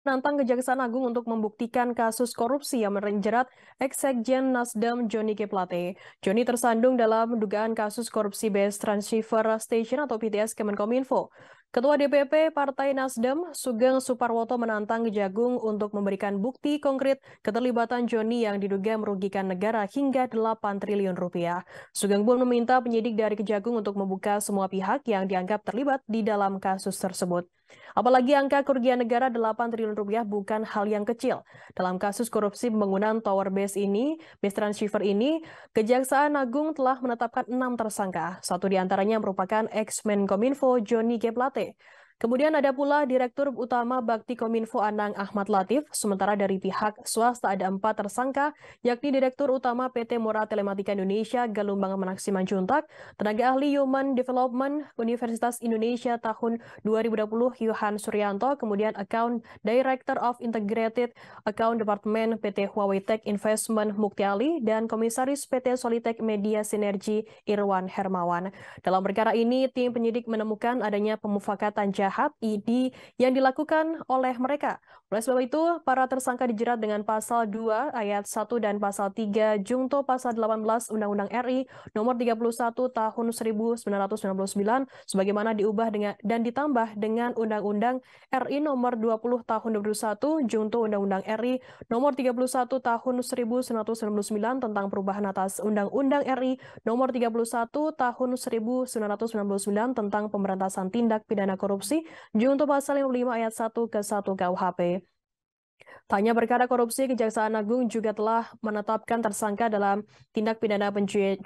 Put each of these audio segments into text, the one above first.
menantang Kejaksaan Agung untuk membuktikan kasus korupsi yang menjerat ex-sekjen Nasdem Johnny G. Plate. Johnny tersandung dalam dugaan kasus korupsi Base Transceiver Station atau BTS Kemenkominfo. Ketua DPP Partai Nasdem, Sugeng Suparwoto menantang Kejagung untuk memberikan bukti konkret keterlibatan Johnny yang diduga merugikan negara hingga 8 triliun rupiah. Sugeng pun meminta penyidik dari Kejagung untuk membuka semua pihak yang dianggap terlibat di dalam kasus tersebut. Apalagi angka kerugian negara 8 triliun rupiah bukan hal yang kecil. Dalam kasus korupsi pembangunan Tower Base Transceiver ini, Kejaksaan Agung telah menetapkan 6 tersangka. Satu diantaranya merupakan ex-Menkominfo Johnny G. Plate. Kemudian ada pula Direktur Utama Bakti Kominfo Anang Ahmad Latif, sementara dari pihak swasta ada 4 tersangka, yakni Direktur Utama PT Mora Telematika Indonesia Galumbang Menak Simanjuntak, tenaga ahli Human Development Universitas Indonesia tahun 2020 Yohan Suryanto, kemudian Account Director of Integrated Account Department PT Huawei Tech Investment Mukti Ali, dan Komisaris PT Solitek Media Sinergi Irwan Hermawan. Dalam perkara ini, tim penyidik menemukan adanya pemufakatan jahat ID yang dilakukan oleh mereka. Oleh sebab itu, para tersangka dijerat dengan pasal 2 ayat 1 dan pasal 3 Jungto pasal 18 Undang-Undang RI nomor 31 tahun 1999 sebagaimana diubah dan ditambah dengan Undang-Undang RI nomor 20 tahun 2021 Jungto Undang-Undang RI nomor 31 tahun 1999 tentang perubahan atas Undang-Undang RI nomor 31 tahun 1999 tentang pemberantasan tindak pidana korupsi Jungto pasal 55 ayat 1 ke 1 KUHP. Tanya perkara korupsi, Kejaksaan Agung juga telah menetapkan tersangka dalam tindak pidana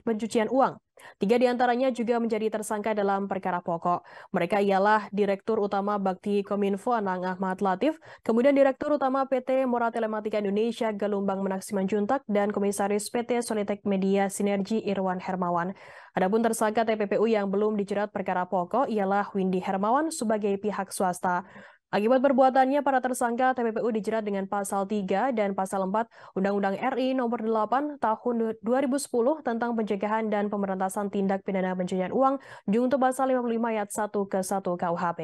pencucian uang. 3 diantaranya juga menjadi tersangka dalam perkara pokok. Mereka ialah Direktur Utama Bakti Kominfo Anang Ahmad Latif, kemudian Direktur Utama PT Mora Telematika Indonesia Galumbang Menak Simanjuntak, dan Komisaris PT Solitek Media Sinergi Irwan Hermawan. Adapun tersangka TPPU yang belum dijerat perkara pokok ialah Windy Hermawan sebagai pihak swasta. Akibat perbuatannya, para tersangka TPPU dijerat dengan pasal 3 dan pasal 4 Undang-Undang RI nomor 8 tahun 2010 tentang pencegahan dan pemberantasan tindak pidana pencucian uang Jungto pasal 55 ayat 1 ke 1 KUHP.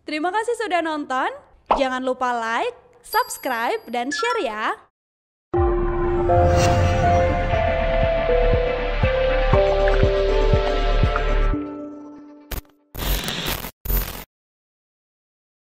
Terima kasih sudah nonton. Jangan lupa like, subscribe, dan share ya.